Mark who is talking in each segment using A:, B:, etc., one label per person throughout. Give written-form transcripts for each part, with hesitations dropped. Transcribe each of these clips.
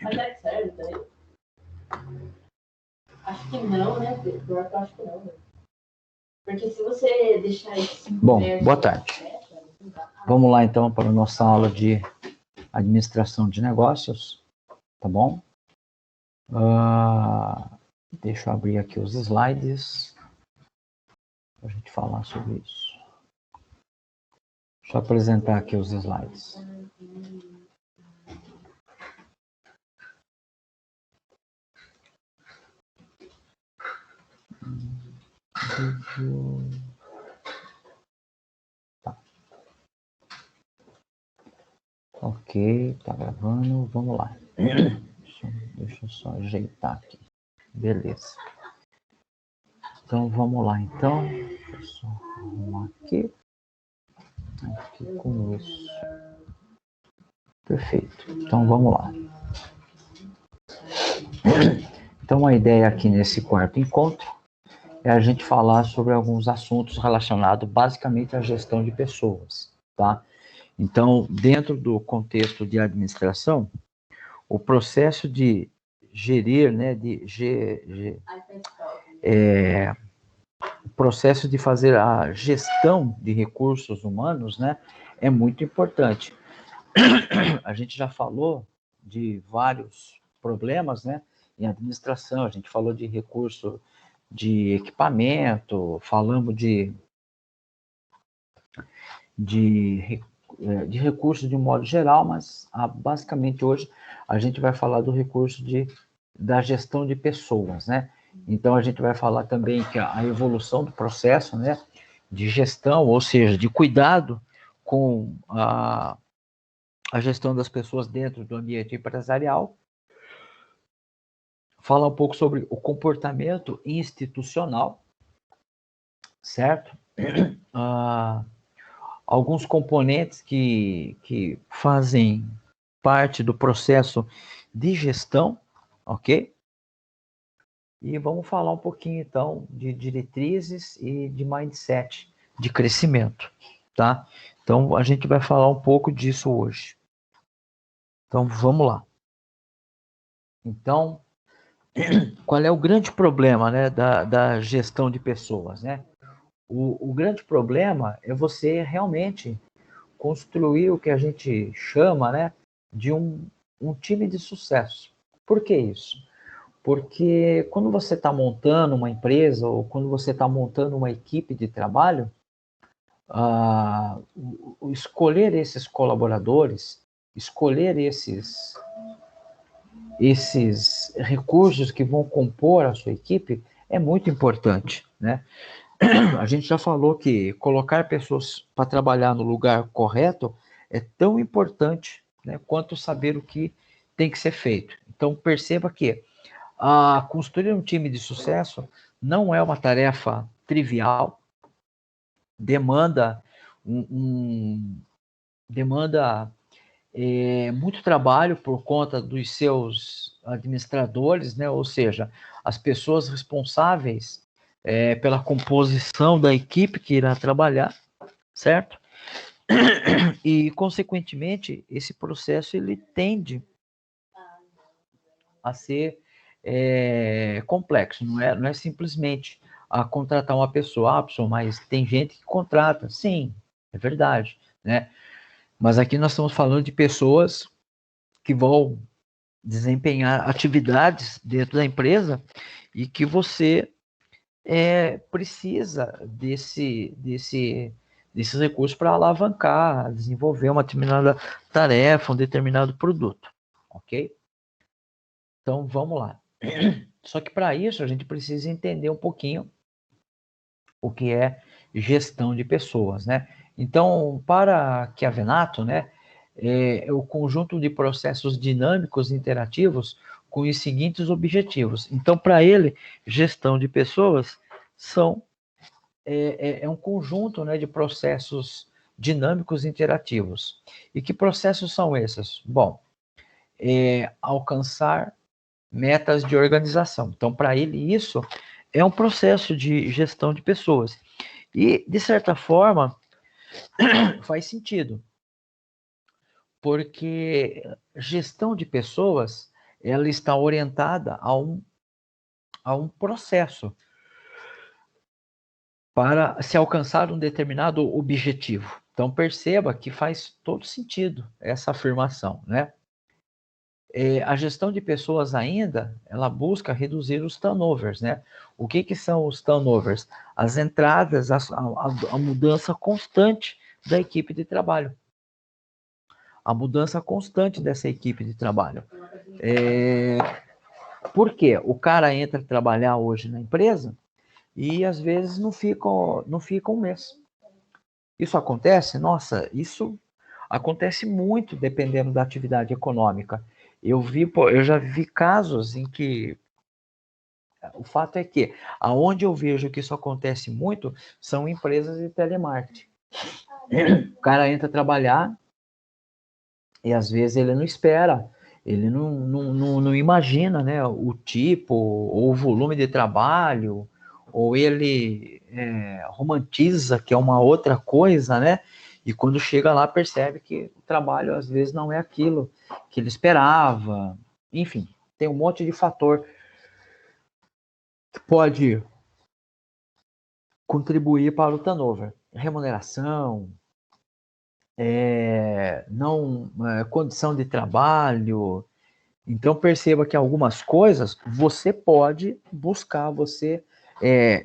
A: Mas é sério, tá aí? Acho que não, né? Pior que eu acho que não, né? Porque se você deixar isso...
B: Bom, boa tarde. Vamos lá, então, para a nossa aula de administração de negócios, tá bom? Deixa eu abrir aqui os slides para a gente falar sobre isso. Deixa eu apresentar aqui os slides. Tá. Ok, tá gravando, vamos lá. Deixa eu só ajeitar aqui. Beleza. Então, vamos lá, então. Deixa eu só arrumar aqui. Aqui com isso. Perfeito. Então, vamos lá. Então, a ideia aqui nesse quarto encontro é a gente falar sobre alguns assuntos relacionados basicamente à gestão de pessoas, tá? Então, dentro do contexto de administração, o processo de gerir, né, o processo de fazer a gestão de recursos humanos, né, é muito importante. A gente já falou de vários problemas, né, em administração. A gente falou de recurso de equipamento, falamos de recursos de um modo geral, mas basicamente hoje a gente vai falar do recurso da gestão de pessoas, né? Então a gente vai falar também que a evolução do processo, né, de gestão, ou seja, de cuidado com a gestão das pessoas dentro do ambiente empresarial. Falar um pouco sobre o comportamento institucional, certo? Alguns componentes que fazem parte do processo de gestão, ok? E vamos falar um pouquinho, então, de diretrizes e de mindset de crescimento, tá? Então, a gente vai falar um pouco disso hoje. Então, vamos lá. Então, qual é o grande problema, né, da gestão de pessoas, né? O grande problema é você realmente construir o que a gente chama, né, de um time de sucesso. Por que isso? Porque quando você está montando uma empresa ou quando você está montando uma equipe de trabalho, escolher esses colaboradores, escolher esses recursos que vão compor a sua equipe é muito importante, né? A gente já falou que colocar pessoas para trabalhar no lugar correto é tão importante, né, quanto saber o que tem que ser feito. Então, perceba que construir um time de sucesso não é uma tarefa trivial, demanda muito trabalho por conta dos seus administradores, né? Ou seja, as pessoas responsáveis pela composição da equipe que irá trabalhar, certo? E, consequentemente, esse processo ele tende a ser complexo, não é simplesmente contratar uma pessoa, mas tem gente que contrata, sim, é verdade, né? Mas aqui nós estamos falando de pessoas que vão desempenhar atividades dentro da empresa e que você precisa desses recursos para alavancar, desenvolver uma determinada tarefa, um determinado produto, ok? Então, vamos lá. Só que para isso a gente precisa entender um pouquinho o que é gestão de pessoas, né? Então, para Chiavenato, né, é o conjunto de processos dinâmicos e interativos com os seguintes objetivos. Então, para ele, gestão de pessoas é um conjunto, né, de processos dinâmicos e interativos. E que processos são esses? Bom, alcançar metas de organização. Então, para ele, isso é um processo de gestão de pessoas. E, de certa forma, faz sentido, porque gestão de pessoas ela está orientada a um processo para se alcançar um determinado objetivo. Então, perceba que faz todo sentido essa afirmação, né? A gestão de pessoas ainda, ela busca reduzir os turnovers, né? O que são os turnovers? As entradas, a mudança constante da equipe de trabalho. A mudança constante dessa equipe de trabalho. Por quê? O cara entra trabalhar hoje na empresa e às vezes não fica um mês. Isso acontece? Nossa, isso acontece muito dependendo da atividade econômica. Eu já vi casos em que o fato é que aonde eu vejo que isso acontece muito são empresas de telemarketing. O cara entra trabalhar e às vezes ele não espera, ele não imagina, né, o tipo ou o volume de trabalho, ou ele romantiza que é uma outra coisa, né? E quando chega lá percebe que o trabalho às vezes não é aquilo que ele esperava. Enfim, tem um monte de fator que pode contribuir para o turnover. Remuneração, condição de trabalho. Então perceba que algumas coisas você pode buscar, você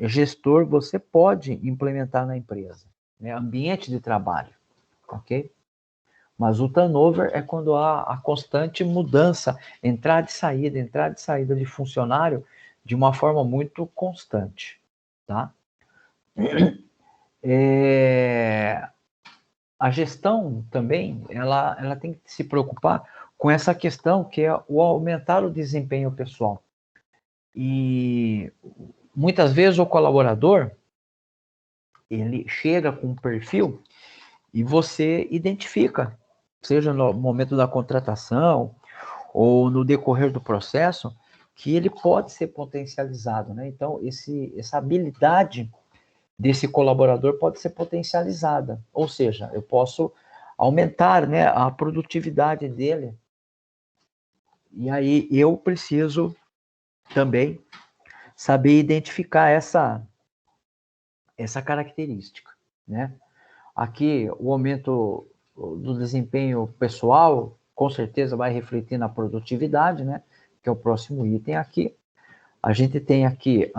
B: gestor, você pode implementar na empresa, né? Ambiente de trabalho, ok? Mas o turnover é quando há a constante mudança, entrada e saída de funcionário de uma forma muito constante, tá? A gestão também, ela tem que se preocupar com essa questão que é o aumentar o desempenho pessoal. E muitas vezes o colaborador, ele chega com um perfil e você identifica, seja no momento da contratação ou no decorrer do processo, que ele pode ser potencializado, né? Então, essa habilidade desse colaborador pode ser potencializada, ou seja, eu posso aumentar, né, a produtividade dele. E aí eu preciso também saber identificar essa característica, né? Aqui o aumento do desempenho pessoal com certeza vai refletir na produtividade, né? Que é o próximo item aqui. A gente tem aqui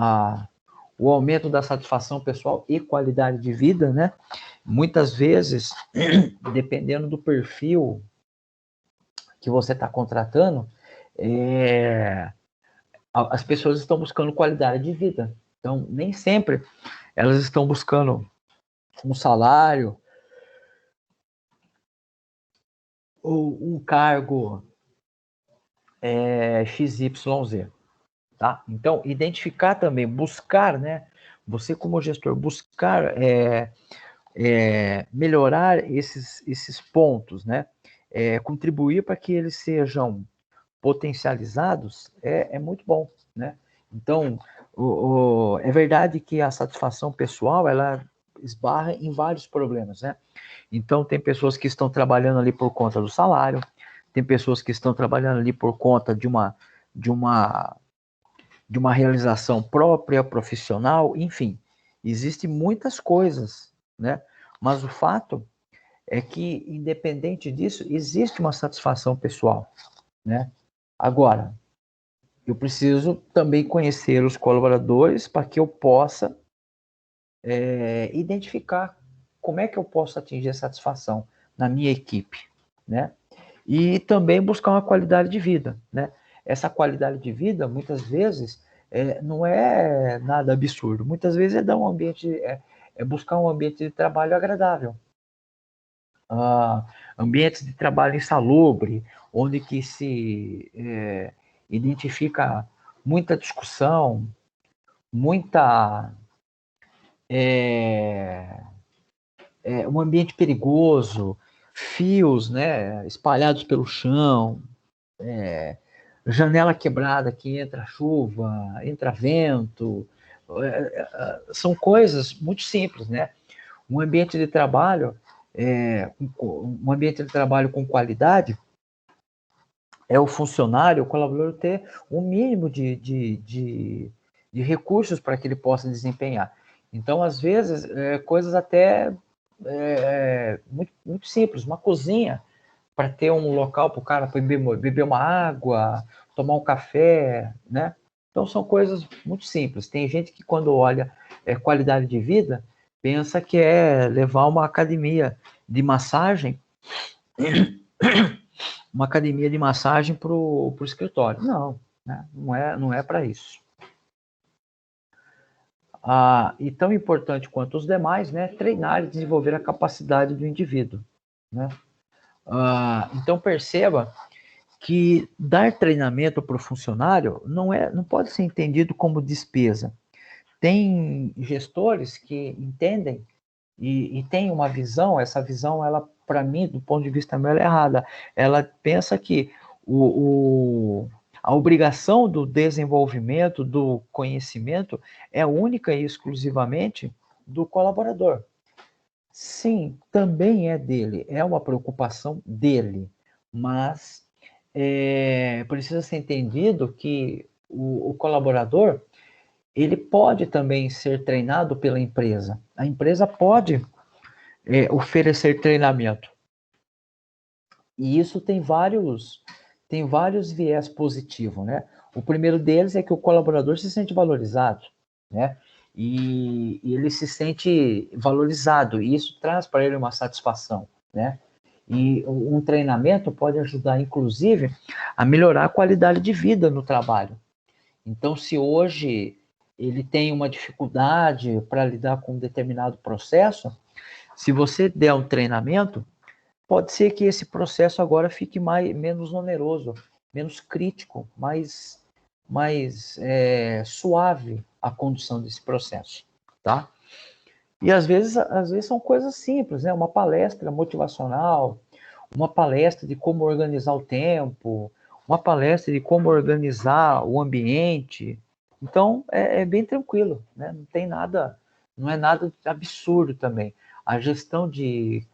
B: o aumento da satisfação pessoal e qualidade de vida, né? Muitas vezes, dependendo do perfil que você está contratando, as pessoas estão buscando qualidade de vida. Então, nem sempre elas estão buscando um salário ou um cargo XYZ, tá? Então, identificar também, buscar, né? Você como gestor, buscar melhorar esses pontos, né? Contribuir para que eles sejam potencializados é muito bom, né? Então, é verdade que a satisfação pessoal, ela esbarra em vários problemas, né? Então, tem pessoas que estão trabalhando ali por conta do salário, tem pessoas que estão trabalhando ali por conta de uma realização própria, profissional, enfim, existem muitas coisas, né? Mas o fato é que, independente disso, existe uma satisfação pessoal, né? Agora, eu preciso também conhecer os colaboradores para que eu possa identificar como é que eu posso atingir a satisfação na minha equipe, né? E também buscar uma qualidade de vida, né? Essa qualidade de vida, muitas vezes, não é nada absurdo. Muitas vezes é dar um ambiente, buscar um ambiente de trabalho agradável. Ambientes de trabalho insalubre, onde que se identifica muita discussão, muita um ambiente perigoso, fios, né, espalhados pelo chão, janela quebrada que entra chuva, entra vento, são coisas muito simples, né? Um ambiente de trabalho, um ambiente de trabalho com qualidade, é o funcionário, o colaborador ter um mínimo de recursos para que ele possa desempenhar. Então, às vezes, coisas até muito, muito simples, uma cozinha, para ter um local para o cara beber uma água, tomar um café, né? Então, são coisas muito simples. Tem gente que, quando olha qualidade de vida, pensa que é levar uma academia de massagem para o escritório. Não, né? Não é para isso. E tão importante quanto os demais, né? Treinar e desenvolver a capacidade do indivíduo, né? Então perceba que dar treinamento para o funcionário não pode ser entendido como despesa. Tem gestores que entendem e têm uma visão, essa visão, ela, para mim, do ponto de vista meu, ela é errada. Ela pensa que a obrigação do desenvolvimento, do conhecimento, é única e exclusivamente do colaborador. Sim, também é dele, é uma preocupação dele, mas precisa ser entendido que o colaborador, ele pode também ser treinado pela empresa. A empresa pode oferecer treinamento. E isso tem vários viés positivos, né? O primeiro deles é que o colaborador se sente valorizado, né? E ele se sente valorizado, e isso traz para ele uma satisfação, né? E um treinamento pode ajudar, inclusive, a melhorar a qualidade de vida no trabalho. Então, se hoje ele tem uma dificuldade para lidar com um determinado processo, se você der um treinamento, pode ser que esse processo agora fique menos oneroso, menos crítico, mais suave a condução desse processo, tá? E às vezes são coisas simples, né? Uma palestra motivacional, uma palestra de como organizar o tempo, uma palestra de como organizar o ambiente. Então, é bem tranquilo, né? Não é nada absurdo também. A gestão de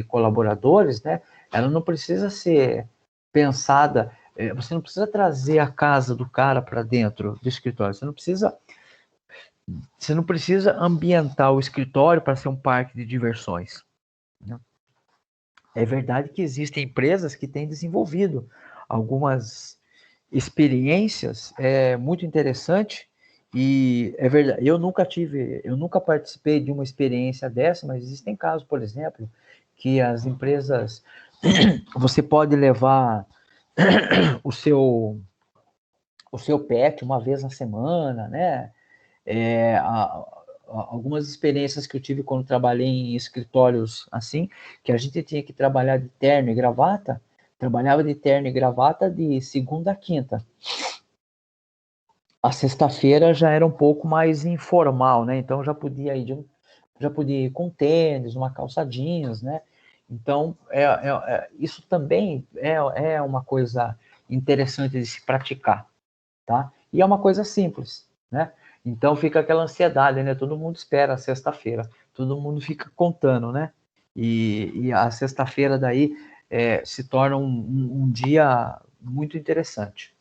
B: colaboradores, né? Ela não precisa ser pensada, você não precisa trazer a casa do cara para dentro do escritório, você não precisa ambientar o escritório para ser um parque de diversões, né? É verdade que existem empresas que têm desenvolvido algumas experiências muito interessantes, e é verdade, eu nunca participei de uma experiência dessa, mas existem casos, por exemplo, que as empresas, você pode levar o seu pet uma vez na semana, né? Algumas experiências que eu tive quando trabalhei em escritórios assim, que a gente tinha que trabalhar de terno e gravata, trabalhava de terno e gravata de segunda a quinta. A sexta-feira já era um pouco mais informal, né? Então já podia ir com tênis, uma calça jeans, né? Então isso também é uma coisa interessante de se praticar, tá? E é uma coisa simples, né? Então fica aquela ansiedade, né? Todo mundo espera a sexta-feira, todo mundo fica contando, né? E a sexta-feira daí se torna um dia muito interessante.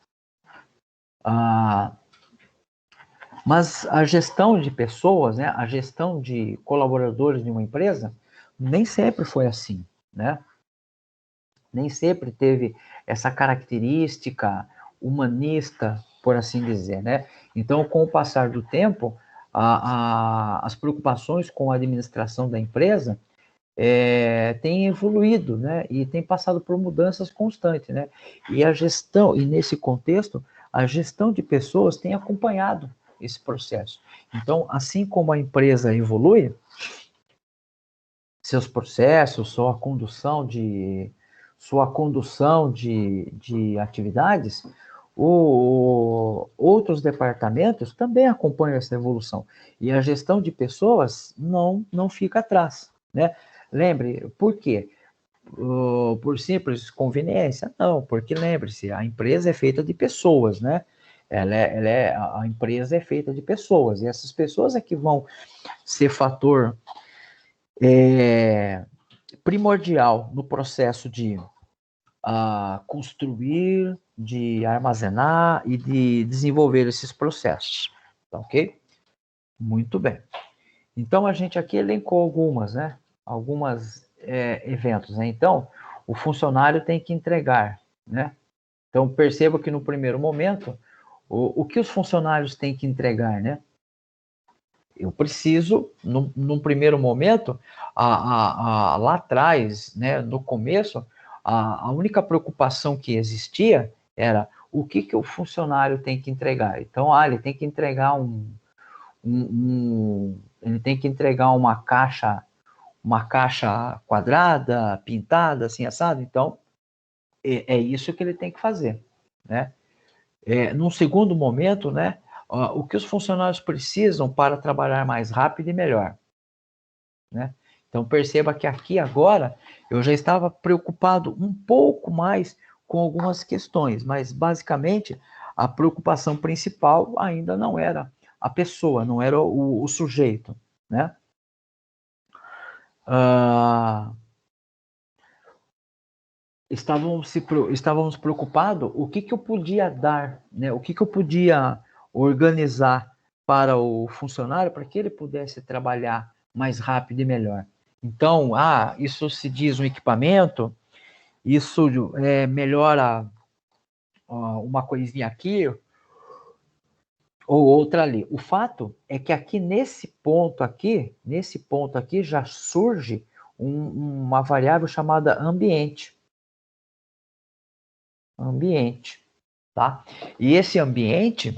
B: Mas a gestão de pessoas, né? A gestão de colaboradores de uma empresa nem sempre foi assim, né? Nem sempre teve essa característica humanista, por assim dizer, né? Então, com o passar do tempo, as preocupações com a administração da empresa têm evoluído, né? E têm passado por mudanças constantes, né? E nesse contexto, a gestão de pessoas tem acompanhado esse processo. Então, assim como a empresa evolui, seus processos, sua condução de atividades, outros departamentos também acompanham essa evolução. E a gestão de pessoas não fica atrás, né? Lembre, por quê? Por simples conveniência? Não, porque lembre-se, a empresa é feita de pessoas, né? A empresa é feita de pessoas, e essas pessoas é que vão ser fator primordial no processo construir, de armazenar e de desenvolver esses processos. Tá, ok? Muito bem. Então, a gente aqui elencou algumas, né? Algumas eventos, né? Então, o funcionário tem que entregar, né? Então, perceba que no primeiro momento, o que os funcionários têm que entregar, né? Eu preciso, num primeiro momento, lá atrás, né, no começo, a única preocupação que existia era o que o funcionário tem que entregar. Então, ele tem que entregar ele tem que entregar uma caixa quadrada, pintada, assim, assado. Então, é isso que ele tem que fazer, né? Num segundo momento, né, o que os funcionários precisam para trabalhar mais rápido e melhor, né? Então, perceba que aqui agora eu já estava preocupado um pouco mais com algumas questões, mas basicamente a preocupação principal ainda não era a pessoa, não era o sujeito, né? Estávamos preocupados o que eu podia dar, né? O que eu podia organizar para o funcionário para que ele pudesse trabalhar mais rápido e melhor. Então, isso se diz um equipamento, isso melhora uma coisinha aqui ou outra ali. O fato é que aqui nesse ponto aqui já surge uma variável chamada ambiente. Tá? E esse ambiente,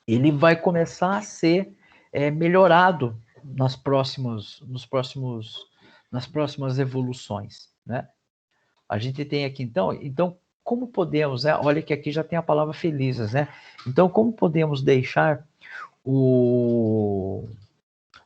B: ele vai começar a ser melhorado nas próximas evoluções, né? A gente tem aqui, então como podemos, né? Olha que aqui já tem a palavra felizes, né? Então, como podemos deixar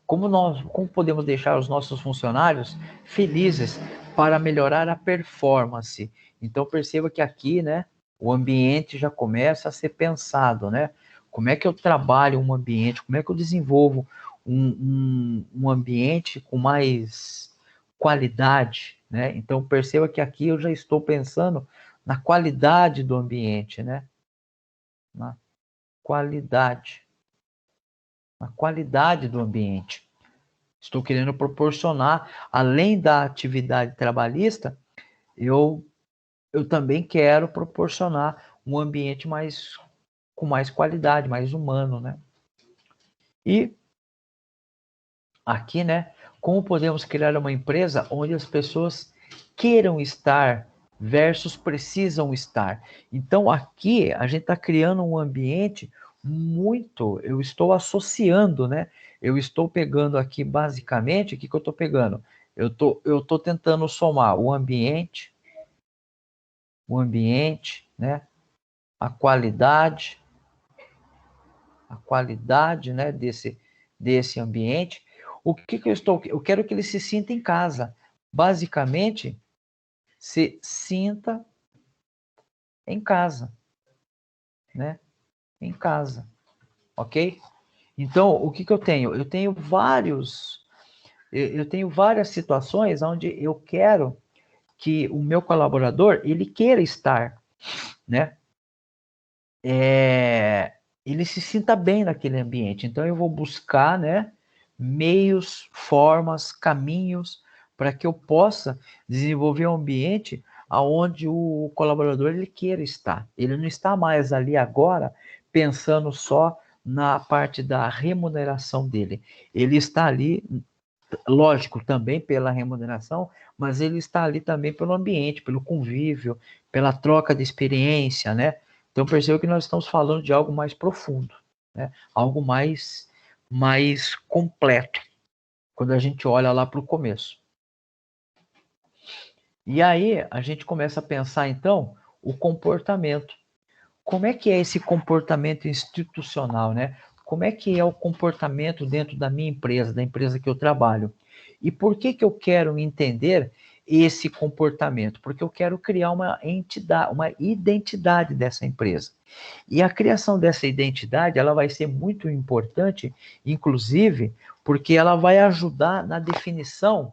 B: como podemos deixar os nossos funcionários felizes para melhorar a performance? Então, perceba que aqui, né, o ambiente já começa a ser pensado, né? Como é que eu trabalho um ambiente? Como é que eu desenvolvo um ambiente com mais qualidade, né? Então, perceba que aqui eu já estou pensando na qualidade do ambiente, né? Na qualidade do ambiente. Estou querendo proporcionar, além da atividade trabalhista, eu também quero proporcionar um ambiente com mais qualidade, mais humano, né? E aqui, né, como podemos criar uma empresa onde as pessoas queiram estar versus precisam estar. Então, aqui a gente está criando um ambiente eu estou associando, né? Eu estou pegando aqui, basicamente, o que eu estou pegando? Eu tô tentando somar o ambiente, né? A qualidade, né? Desse ambiente. Eu quero que ele se sinta em casa. Basicamente, se sinta em casa, né? Em casa, ok? Então, o que eu tenho? Eu tenho várias situações onde eu quero que o meu colaborador, ele queira estar, né? Ele se sinta bem naquele ambiente. Então, eu vou buscar, né, meios, formas, caminhos para que eu possa desenvolver um ambiente onde o colaborador ele queira estar. Ele não está mais ali agora pensando só na parte da remuneração dele. Ele está ali, lógico, também pela remuneração, mas ele está ali também pelo ambiente, pelo convívio, pela troca de experiência, né? Então perceba que nós estamos falando de algo mais profundo, né? Algo mais completo, quando a gente olha lá para o começo. E aí a gente começa a pensar, então, o comportamento. Como é que é esse comportamento institucional, né? Como é que é o comportamento dentro da minha empresa, da empresa que eu trabalho? E por que eu quero entender esse comportamento? Porque eu quero criar uma entidade, uma identidade dessa empresa. E a criação dessa identidade, ela vai ser muito importante, inclusive, porque ela vai ajudar na definição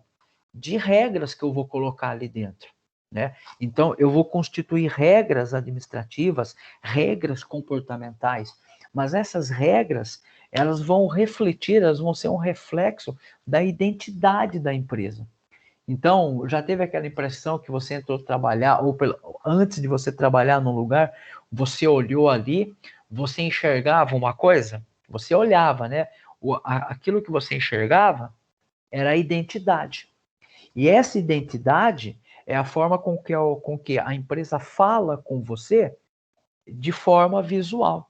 B: de regras que eu vou colocar ali dentro, né? Então, eu vou constituir regras administrativas, regras comportamentais, mas essas regras, elas vão refletir, elas vão ser um reflexo da identidade da empresa. Então, já teve aquela impressão que você entrou trabalhar, ou antes de você trabalhar num lugar, você olhou ali, você enxergava uma coisa? Você olhava, né? Aquilo que você enxergava era a identidade. E essa identidade é a forma com que a empresa fala com você de forma visual,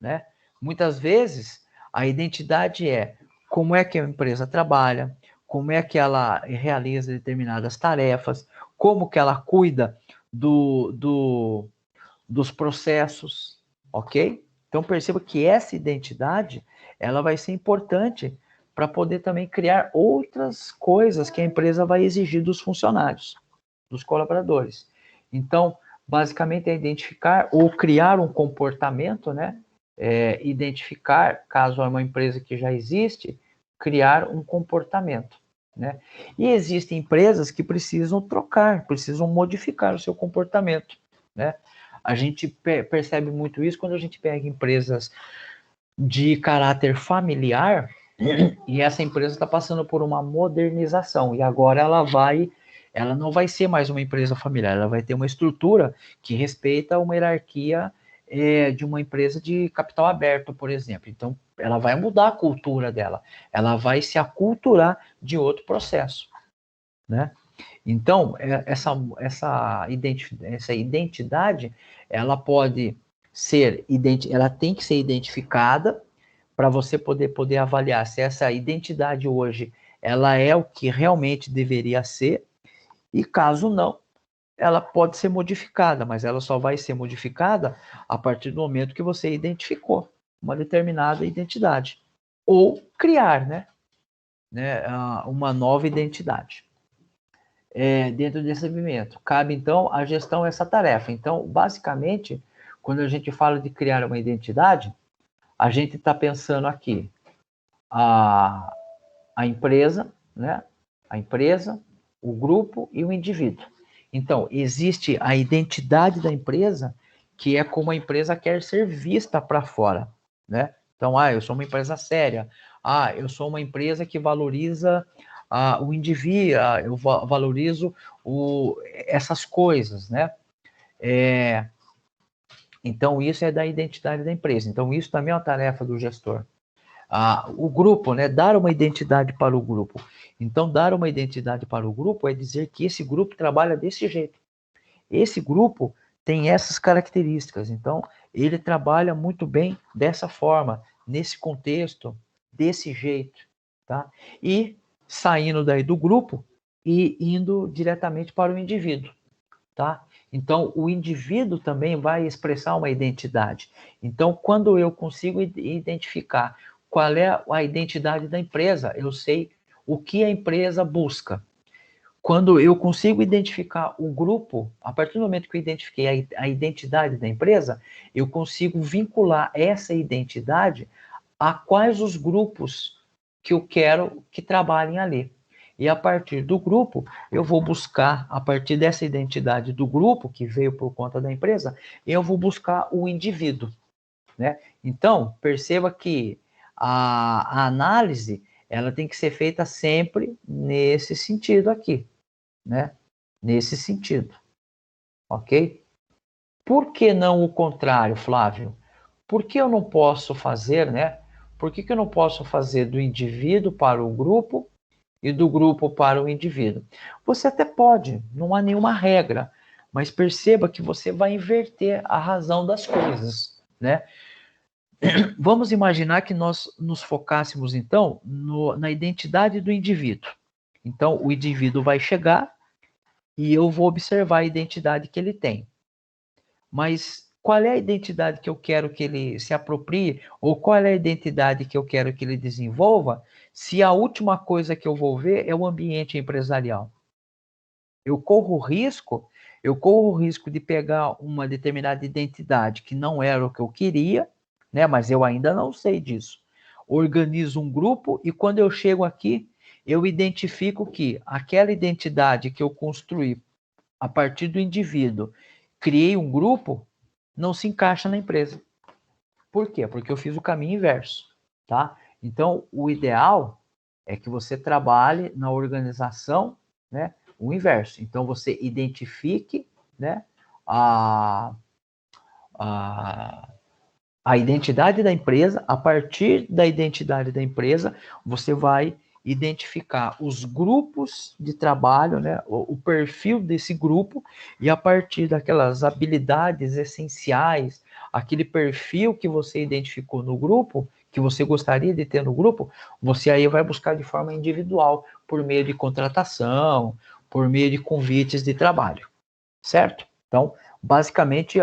B: né? Muitas vezes, a identidade é como é que a empresa trabalha, como é que ela realiza determinadas tarefas, como que ela cuida dos processos, ok? Então perceba que essa identidade, ela vai ser importante para poder também criar outras coisas que a empresa vai exigir dos funcionários, dos colaboradores. Então, basicamente é identificar ou criar um comportamento, né? Identificar, caso é uma empresa que já existe, criar um comportamento, né? E existem empresas que precisam trocar, precisam modificar o seu comportamento, né? A gente percebe muito isso quando a gente pega empresas de caráter familiar e essa empresa está passando por uma modernização e agora ela não vai ser mais uma empresa familiar, ela vai ter uma estrutura que respeita uma hierarquia de uma empresa de capital aberto, por exemplo. Então, ela vai mudar a cultura dela, ela vai se aculturar de outro processo, né? Então, essa identidade, ela pode ser, ela tem que ser identificada para você poder avaliar se essa identidade hoje, ela é o que realmente deveria ser, e caso não, ela pode ser modificada, mas ela só vai ser modificada a partir do momento que você identificou uma determinada identidade. Ou criar, né, uma nova identidade. Dentro desse movimento. Cabe, então, a gestão dessa tarefa. Então, basicamente, quando a gente fala de criar uma identidade, a gente está pensando aqui a empresa, né? A empresa, o grupo e o indivíduo. Então, existe a identidade da empresa, que é como a empresa quer ser vista para fora, né? Então, eu sou uma empresa séria. Eu sou uma empresa que valoriza o indivíduo, eu valorizo essas coisas, né? Então, isso é da identidade da empresa. Então, isso também é uma tarefa do gestor. O grupo, né? Dar uma identidade para o grupo. Então, dar uma identidade para o grupo é dizer que esse grupo trabalha desse jeito. Esse grupo tem essas características. Então, ele trabalha muito bem dessa forma, nesse contexto, desse jeito, tá? E saindo daí do grupo e indo diretamente para o indivíduo, tá? Então, o indivíduo também vai expressar uma identidade. Então, quando eu consigo identificar qual é a identidade da empresa, eu sei o que a empresa busca. Quando eu consigo identificar o grupo, a partir do momento que eu identifiquei a identidade da empresa, eu consigo vincular essa identidade a quais os grupos que eu quero que trabalhem ali. E a partir do grupo, eu vou buscar, a partir dessa identidade do grupo, que veio por conta da empresa, eu vou buscar o indivíduo, né? Então, perceba que a análise, ela tem que ser feita sempre nesse sentido aqui, né? Nesse sentido, ok? Por que não o contrário, Flávio? Por que eu não posso fazer, né? Por que eu não posso fazer do indivíduo para o grupo e do grupo para o indivíduo? Você até pode, não há nenhuma regra, mas perceba que você vai inverter a razão das coisas, né? Vamos imaginar que nós nos focássemos, então, na identidade do indivíduo. Então, o indivíduo vai chegar e eu vou observar a identidade que ele tem. Mas qual é a identidade que eu quero que ele se aproprie? Ou qual é a identidade que eu quero que ele desenvolva? Se a última coisa que eu vou ver é o ambiente empresarial. Eu corro o risco de pegar uma determinada identidade que não era o que eu queria, né? Mas eu ainda não sei disso. Organizo um grupo e quando eu chego aqui, eu identifico que aquela identidade que eu construí a partir do indivíduo, criei um grupo, não se encaixa na empresa. Por quê? Porque eu fiz o caminho inverso, tá? Então, o ideal é que você trabalhe na organização, né, o inverso. Então, você identifique, né, a identidade da empresa. A partir da identidade da empresa, você vai identificar os grupos de trabalho, né, o perfil desse grupo, e a partir daquelas habilidades essenciais, aquele perfil que você identificou no grupo, que você gostaria de ter no grupo, você aí vai buscar de forma individual, por meio de contratação, por meio de convites de trabalho, certo? Então, basicamente,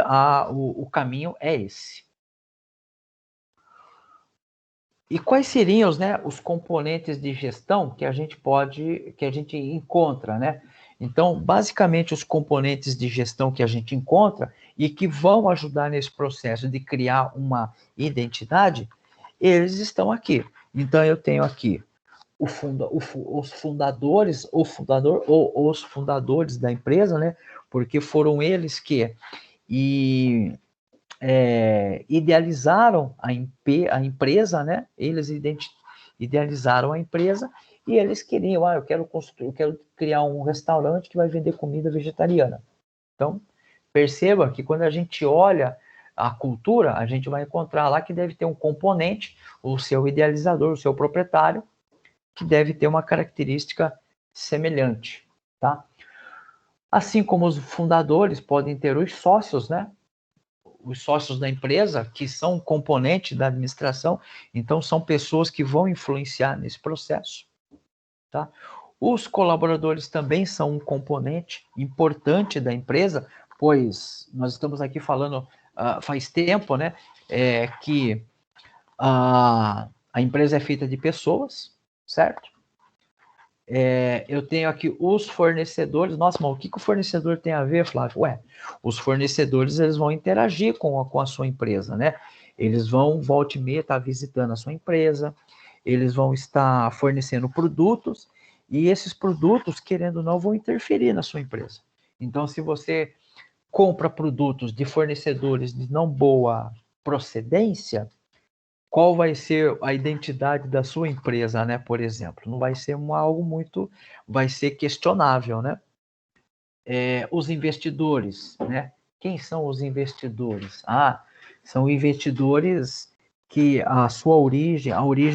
B: o caminho é esse. E quais seriam os componentes de gestão que a gente encontra, né? Então, basicamente, os componentes de gestão que a gente encontra e que vão ajudar nesse processo de criar uma identidade, eles estão aqui. Então, eu tenho aqui os fundadores, os fundadores da empresa, né? Porque foram eles que idealizaram a empresa, né? Eles idealizaram a empresa e eles queriam, eu quero criar um restaurante que vai vender comida vegetariana. Então, perceba que quando a gente olha a cultura, a gente vai encontrar lá que deve ter um componente, o seu idealizador, o seu proprietário, que deve ter uma característica semelhante, tá? Assim como os fundadores podem ter os sócios, né? Os sócios da empresa, que são um componente da administração, então são pessoas que vão influenciar nesse processo, tá? Os colaboradores também são um componente importante da empresa, pois nós estamos aqui falando faz tempo, né, que a empresa é feita de pessoas, certo? Eu tenho aqui os fornecedores. Nossa, mas o que o fornecedor tem a ver, Flávio? Os fornecedores eles vão interagir com a sua empresa, né? Eles vão, volta e meia, estar visitando a sua empresa, eles vão estar fornecendo produtos, e esses produtos, querendo ou não, vão interferir na sua empresa. Então, se você compra produtos de fornecedores de não boa procedência, qual vai ser a identidade da sua empresa, né? Por exemplo, não vai ser algo muito, vai ser questionável, né? Os investidores, né? Quem são os investidores? São investidores que a origem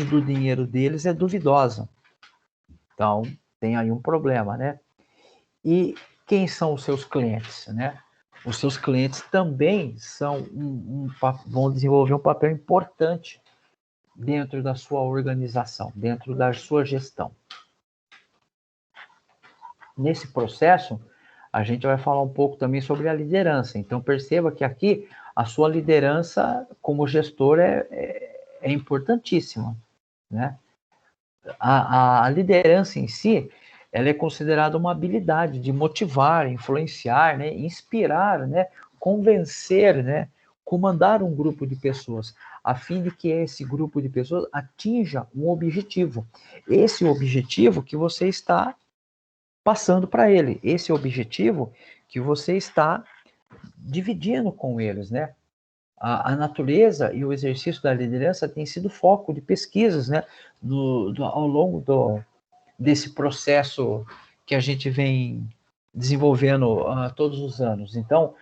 B: do dinheiro deles é duvidosa. Então, tem aí um problema, né? E quem são os seus clientes, né? Os seus clientes também vão desenvolver um papel importante dentro da sua organização, dentro da sua gestão. Nesse processo, a gente vai falar um pouco também sobre a liderança. Então, perceba que aqui a sua liderança como gestor é importantíssima, né? A liderança em si, ela é considerada uma habilidade de motivar, influenciar, né? Inspirar, né? Convencer, né? Comandar um grupo de pessoas, a fim de que esse grupo de pessoas atinja um objetivo. Esse objetivo que você está passando para ele, esse objetivo que você está dividindo com eles, né? A natureza e o exercício da liderança tem sido foco de pesquisas, né? Ao longo desse processo que a gente vem desenvolvendo todos os anos. Então,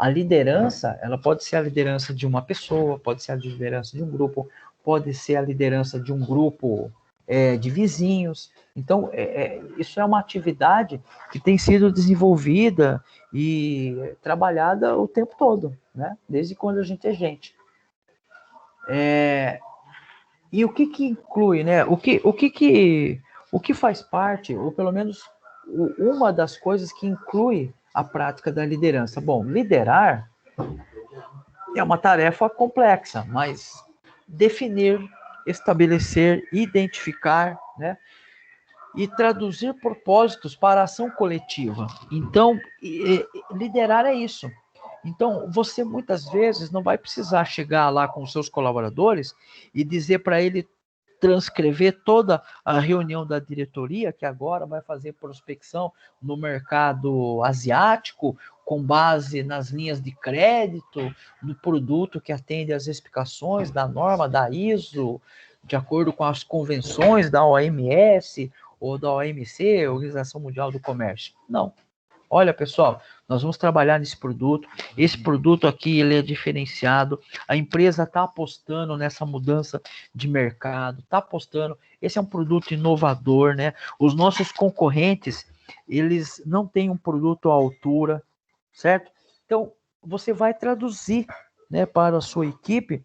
B: a liderança, ela pode ser a liderança de uma pessoa, pode ser a liderança de um grupo, pode ser a liderança de um grupo de vizinhos. Então, isso é uma atividade que tem sido desenvolvida e trabalhada o tempo todo, né? Desde quando a gente é gente. E o que inclui, né? O que faz parte, ou pelo menos uma das coisas que inclui a prática da liderança? Bom, liderar é uma tarefa complexa, mas definir, estabelecer, identificar, né? E traduzir propósitos para a ação coletiva. Então, liderar é isso. Então, você muitas vezes não vai precisar chegar lá com os seus colaboradores e dizer para ele transcrever toda a reunião da diretoria, que agora vai fazer prospecção no mercado asiático, com base nas linhas de crédito, no produto que atende às especificações da norma da ISO, de acordo com as convenções da OMS ou da OMC, Organização Mundial do Comércio. Não. Olha, pessoal, nós vamos trabalhar nesse produto. Esse produto aqui, ele é diferenciado. A empresa está apostando nessa mudança de mercado, está apostando. Esse é um produto inovador, né? Os nossos concorrentes, eles não têm um produto à altura, certo? Então, você vai traduzir, né, para a sua equipe,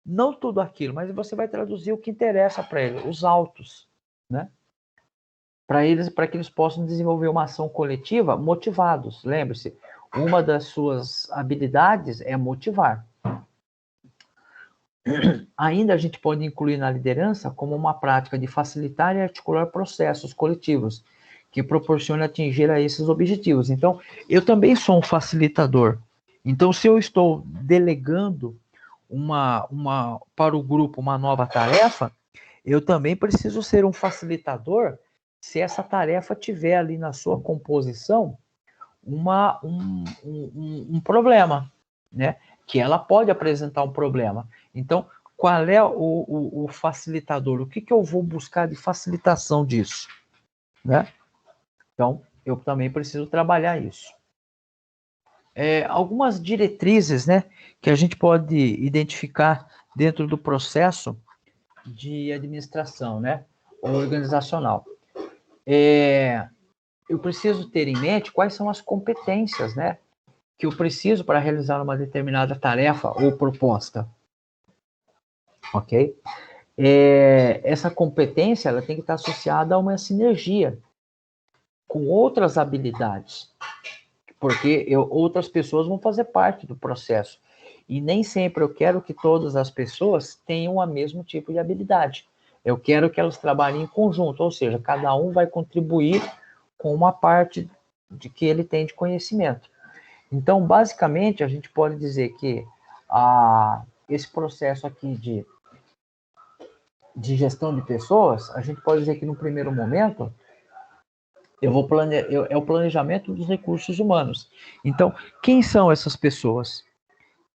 B: não tudo aquilo, mas você vai traduzir o que interessa para eles, os autos, né? Para que eles possam desenvolver uma ação coletiva motivados. Lembre-se, uma das suas habilidades é motivar. Ainda a gente pode incluir na liderança como uma prática de facilitar e articular processos coletivos que proporcionem atingir a esses objetivos. Então, eu também sou um facilitador. Então, se eu estou delegando para o grupo uma nova tarefa, eu também preciso ser um facilitador se essa tarefa tiver ali na sua composição um problema, né? Que ela pode apresentar um problema. Então, qual é o facilitador? O que eu vou buscar de facilitação disso, né? Então, eu também preciso trabalhar isso. Algumas diretrizes, né, que a gente pode identificar dentro do processo de administração, né, organizacional. Eu preciso ter em mente quais são as competências, né, que eu preciso para realizar uma determinada tarefa ou proposta. Ok? Essa competência ela tem que estar associada a uma sinergia com outras habilidades, porque outras pessoas vão fazer parte do processo. E nem sempre eu quero que todas as pessoas tenham o mesmo tipo de habilidade. Eu quero que elas trabalhem em conjunto, ou seja, cada um vai contribuir com uma parte de que ele tem de conhecimento. Então, basicamente, a gente pode dizer que esse processo aqui de gestão de pessoas, a gente pode dizer que no primeiro momento, é o planejamento dos recursos humanos. Então, quem são essas pessoas?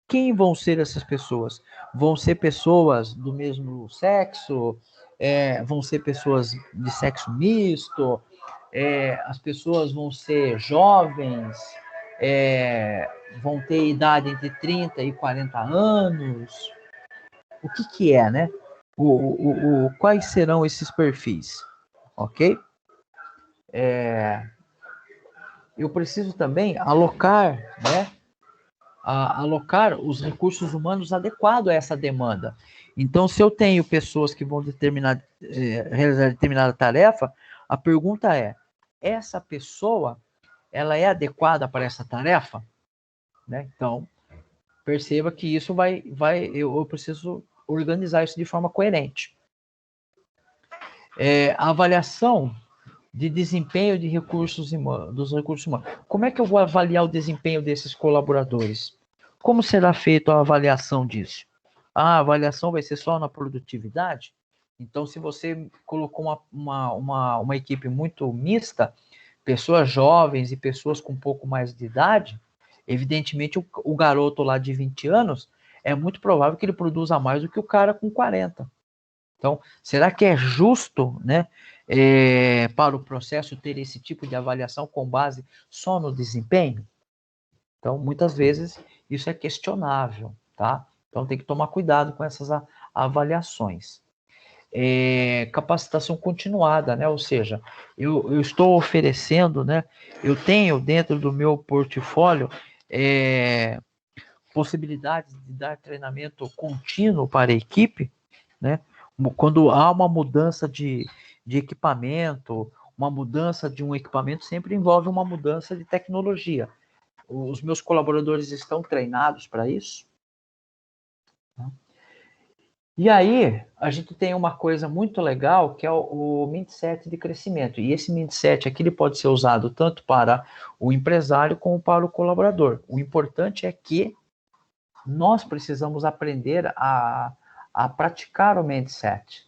B: Quem vão ser essas pessoas? Vão ser pessoas do mesmo sexo? Vão ser pessoas de sexo misto? As pessoas vão ser jovens? Vão ter idade entre 30 e 40 anos? O que é, né? Quais serão esses perfis? Ok? Eu preciso também alocar, né? Alocar os recursos humanos adequados a essa demanda. Então, se eu tenho pessoas que vão realizar determinada tarefa, a pergunta é: essa pessoa, ela é adequada para essa tarefa? Né? Então, perceba que isso eu preciso organizar isso de forma coerente. A avaliação de desempenho de dos recursos humanos. Como é que eu vou avaliar o desempenho desses colaboradores? Como será feita a avaliação disso? A avaliação vai ser só na produtividade? Então, se você colocou uma equipe muito mista, pessoas jovens e pessoas com um pouco mais de idade, evidentemente o garoto lá de 20 anos, é muito provável que ele produza mais do que o cara com 40. Então, será que é justo, né, para o processo ter esse tipo de avaliação com base só no desempenho? Então, muitas vezes, isso é questionável, tá? Então, tem que tomar cuidado com essas avaliações. Capacitação continuada, né? Ou seja, eu estou oferecendo, né? Eu tenho dentro do meu portfólio possibilidades de dar treinamento contínuo para a equipe, né? Quando há uma mudança de equipamento, uma mudança de um equipamento sempre envolve uma mudança de tecnologia. Os meus colaboradores estão treinados para isso? E aí, a gente tem uma coisa muito legal, que é o mindset de crescimento. E esse mindset aqui ele pode ser usado tanto para o empresário como para o colaborador. O importante é que nós precisamos aprender a praticar o mindset,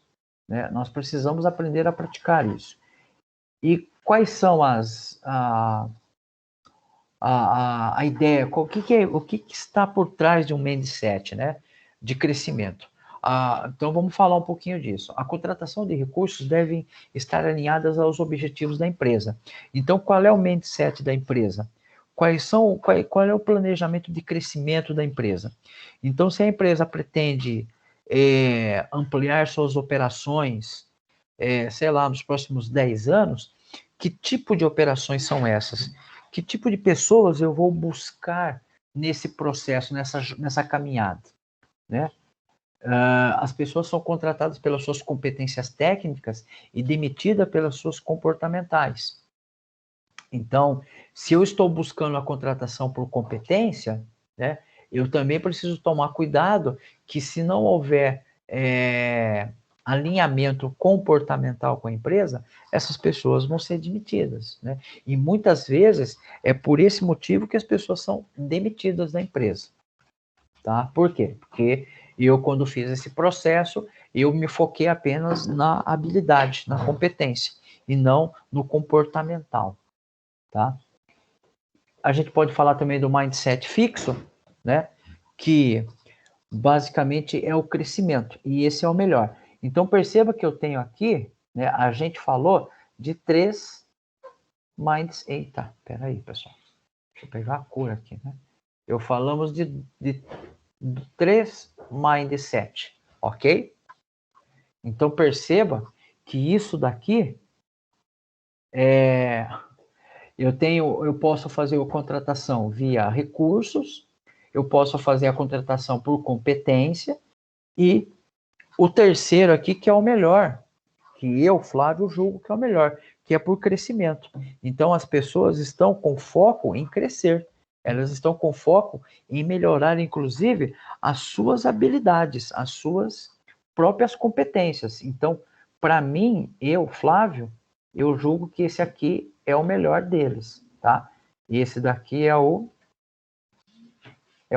B: né? Nós precisamos aprender a praticar isso. E quais são a ideia, o que está por trás de um mindset, né, de crescimento? Então vamos falar um pouquinho disso. A contratação de recursos deve estar alinhadas aos objetivos da empresa. Então, qual é o mindset da empresa? Qual é o planejamento de crescimento da empresa? Então, se a empresa pretende ampliar suas operações, sei lá, nos próximos 10 anos, que tipo de operações são essas? Que tipo de pessoas eu vou buscar nesse processo, nessa caminhada, né? As pessoas são contratadas pelas suas competências técnicas e demitidas pelas suas comportamentais. Então, se eu estou buscando a contratação por competência, né, eu também preciso tomar cuidado que se não houver alinhamento comportamental com a empresa, essas pessoas vão ser demitidas, né? E muitas vezes é por esse motivo que as pessoas são demitidas da empresa, tá? Por quê? Porque eu, quando fiz esse processo, eu me foquei apenas na habilidade, na competência, e não no comportamental, tá? A gente pode falar também do mindset fixo, né? Que basicamente é o crescimento, e esse é o melhor. Então perceba que eu tenho aqui, né? A gente falou de 3 minds. Eita, peraí, pessoal. Deixa eu pegar a cor aqui, né? Falamos de 3 mindset, ok? Então perceba que isso daqui eu posso fazer a contratação via recursos, eu posso fazer a contratação por competência, e o terceiro aqui, que é o melhor, que eu, Flávio, julgo que é o melhor, que é por crescimento. Então, as pessoas estão com foco em crescer, elas estão com foco em melhorar, inclusive, as suas habilidades, as suas próprias competências. Então, para mim, eu, Flávio, eu julgo que esse aqui é o melhor deles, tá? E esse daqui é o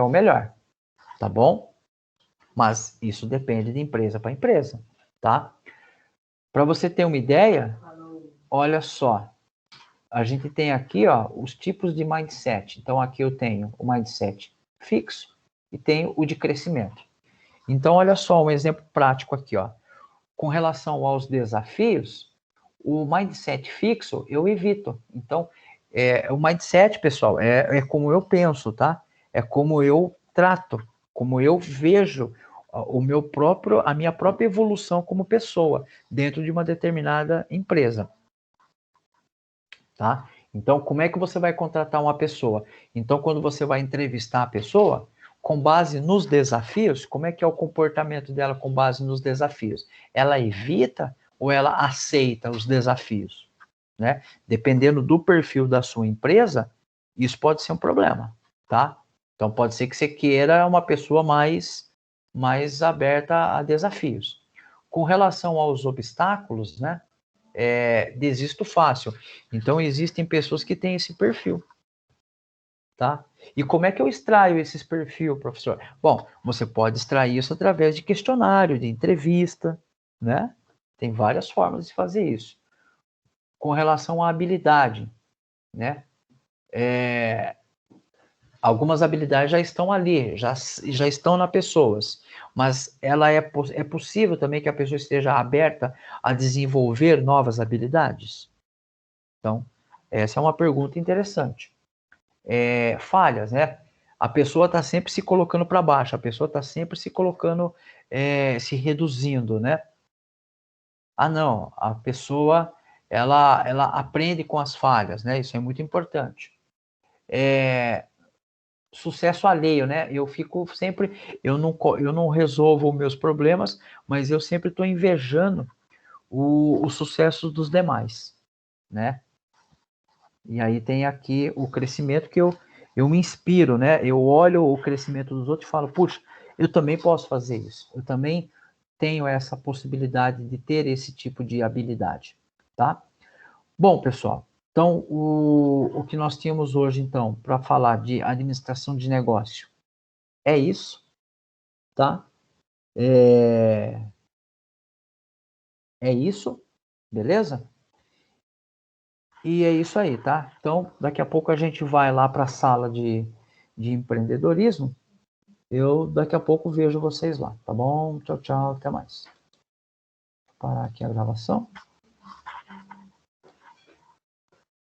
B: melhor, tá bom? Mas isso depende de empresa para empresa, tá? Para você ter uma ideia, olha só, a gente tem aqui, ó, os tipos de mindset. Então aqui eu tenho o mindset fixo e tenho o de crescimento. Então olha só um exemplo prático aqui, ó. Com relação aos desafios, o mindset fixo eu evito. Então o mindset, pessoal, é como eu penso, tá? É como eu trato, como eu vejo a minha própria evolução como pessoa dentro de uma determinada empresa, tá? Então, como é que você vai contratar uma pessoa? Então, quando você vai entrevistar a pessoa, com base nos desafios, como é que é o comportamento dela com base nos desafios? Ela evita ou ela aceita os desafios, né? Dependendo do perfil da sua empresa, isso pode ser um problema, tá? Então, pode ser que você queira uma pessoa mais aberta a desafios. Com relação aos obstáculos, né? Desisto fácil. Então, existem pessoas que têm esse perfil, tá? E como é que eu extraio esse perfil, professor? Bom, você pode extrair isso através de questionário, de entrevista, né? Tem várias formas de fazer isso. Com relação à habilidade, né? Algumas habilidades já estão ali, já estão nas pessoas, mas é possível também que a pessoa esteja aberta a desenvolver novas habilidades? Então, essa é uma pergunta interessante. Falhas, né? A pessoa está sempre se colocando para baixo, a pessoa está sempre se colocando, se reduzindo, né? Ah, não, a pessoa, ela aprende com as falhas, né? Isso é muito importante. Sucesso alheio, né? Eu fico sempre, eu não resolvo os meus problemas, mas eu sempre estou invejando o sucesso dos demais, né? E aí tem aqui o crescimento que eu me inspiro, né? Eu olho o crescimento dos outros e falo, puxa, eu também posso fazer isso. Eu também tenho essa possibilidade de ter esse tipo de habilidade, tá? Bom, pessoal, então o que nós tínhamos hoje, então, para falar de administração de negócio é isso, tá? É isso, beleza? E é isso aí, tá? Então, daqui a pouco a gente vai lá para a sala de empreendedorismo. Eu daqui a pouco vejo vocês lá, tá bom? Tchau, tchau, até mais. Vou parar aqui a gravação.